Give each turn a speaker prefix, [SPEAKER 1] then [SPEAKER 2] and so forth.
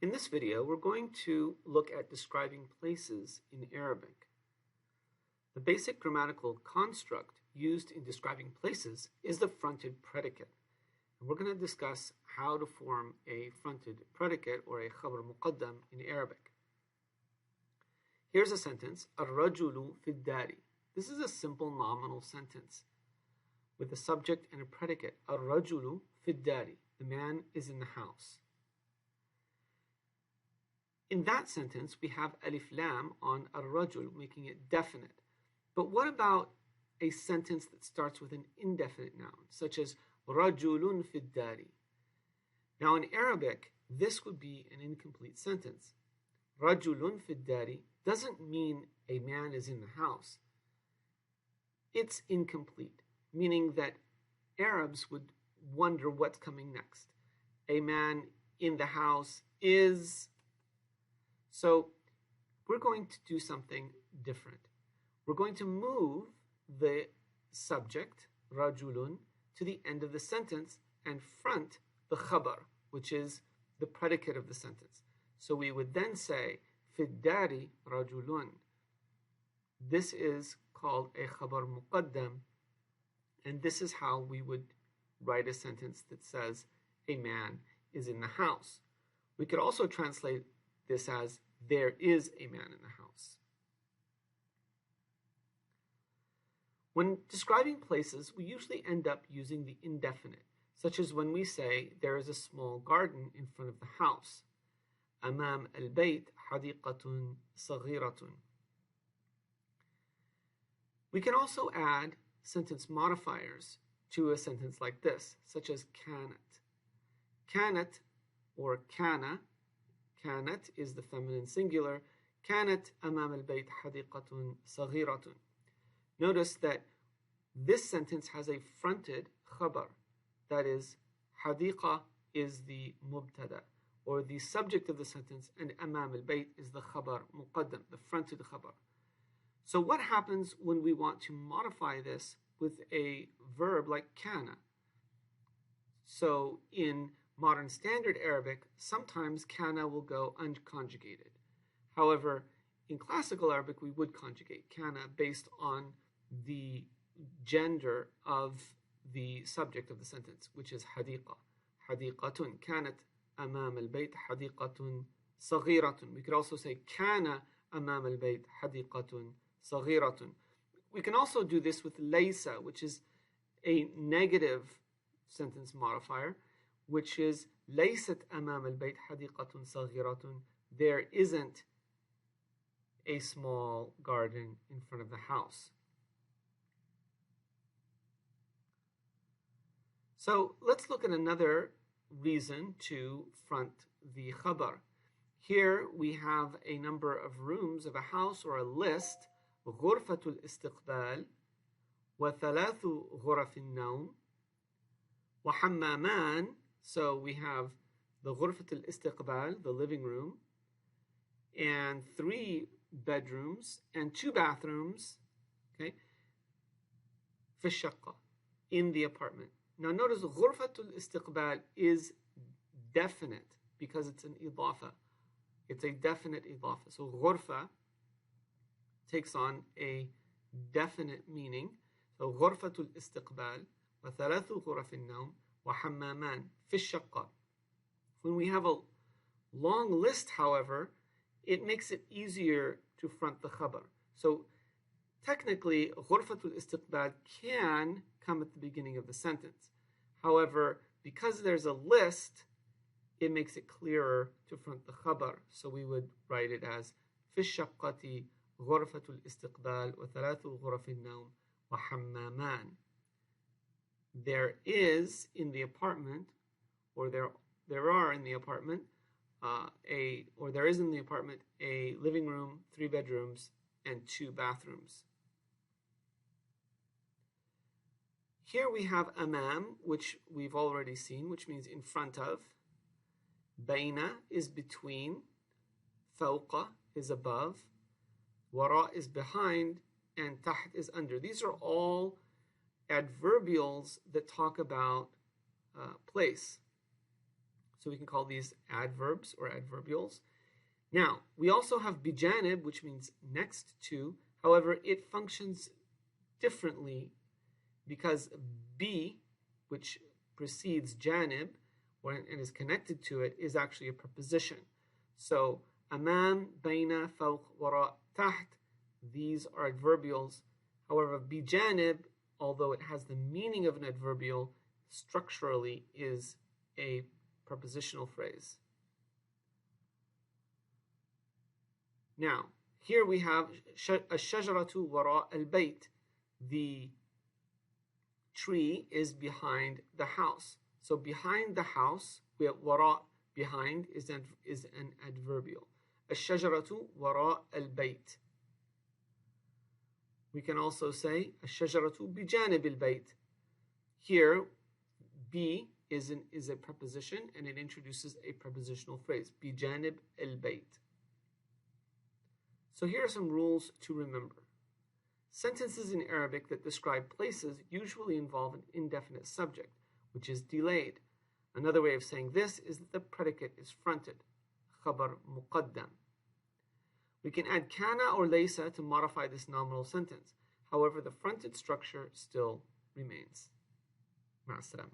[SPEAKER 1] In this video, we're going to look at describing places in Arabic. The basic grammatical construct used in describing places is the fronted predicate. And we're going to discuss how to form a fronted predicate or a khabar muqaddam in Arabic. Here's a sentence, Ar-rajulu fid-dari. This is a simple nominal sentence with a subject and a predicate. Ar-rajulu fid-dari. The man is in the house. In that sentence, we have alif lam on ar-rajul, making it definite. But what about a sentence that starts with an indefinite noun, such as rajulun fid-dari? Now in Arabic, this would be an incomplete sentence. Rajulun fid-dari doesn't mean a man is in the house. It's incomplete, meaning that Arabs would wonder what's coming next. A man in the house is... So we're going to do something different. We're going to move the subject, rajulun, to the end of the sentence and front the khabar, which is the predicate of the sentence. So we would then say, fiddari rajulun. This is called a khabar muqaddam, and this is how we would write a sentence that says a man is in the house. We could also translate this as there is a man in the house. When describing places, we usually end up using the indefinite, such as when we say there is a small garden in front of the house. أمام البيت حديقة صغيرة. We can also add sentence modifiers to a sentence like this, such as كانت. كانت or كان. كانت is the feminine singular. كانت أمام البيت حديقة صغيرة. Notice that this sentence has a fronted khabar. That is, حديقة is the mubtada, or the subject of the sentence, and أمام البيت is the khabar muqaddam, the fronted khabar. So what happens when we want to modify this with a verb like kana? So in modern standard Arabic, sometimes kana will go unconjugated. However, in classical Arabic, we would conjugate kana based on the gender of the subject of the sentence, which is حديقة. حديقة كانت أمام البيت حديقة صغيرة. We could also say كان أمام البيت حديقة صغيرة. We can also do this with ليس, which is a negative sentence modifier, which is ليست أمام البيت حديقة صغيرة. There isn't a small garden in front of the house. So let's look at another reason to front the khabar. Here we have a number of rooms of a house or a list. غرفة الاستقبال وثلاث غرف النوم وحمامان. So we have the غرفة الاستقبال, the living room, and 3 bedrooms and 2 bathrooms, okay, في الشقة, in the apartment. Now notice غرفة الاستقبال is definite because it's an idafa. It's a definite idafa. So غرفة takes on a definite meaning. So غرفة الاستقبال وثلاث غرف النوم وحمامان في الشقة. When we have a long list, however, it makes it easier to front the khabar. So technically, غرفة الاستقبال can come at the beginning of the sentence. However, because there's a list, it makes it clearer to front the khabar. So we would write it as في الشقة غرفة الاستقبال وثلاث غرف النوم وحمامان. There is in the apartment, or there are in the apartment, there is in the apartment a living room, 3 bedrooms, and 2 bathrooms. Here we have amam, which we've already seen, which means in front of. Baina is between. Fawqa is above. Wara is behind. And taht is under. These are all adverbials that talk about place. So we can call these adverbs or adverbials. Now, we also have bijanib, which means next to. However, it functions differently because bi, which precedes janib and is connected to it, is actually a preposition. So, amam, baina, fawq, wara, taht, these are adverbials. However, bijanib, although it has the meaning of an adverbial, structurally is a prepositional phrase. Now, here we have ash-shajaratu wara al-bayt. The tree is behind the house. So behind the house, we have wara, behind is an adverbial. Ash-shajaratu wara al-bayt. We can also say ash-shajaratu bijanib al-bayt. Here, bi is a preposition and it introduces a prepositional phrase, bijanib al-bayt. So here are some rules to remember. Sentences in Arabic that describe places usually involve an indefinite subject, which is delayed. Another way of saying this is that the predicate is fronted, khabar muqaddam. We can add kana or laysa to modify this nominal sentence. However, the fronted structure still remains. Ma'as salama.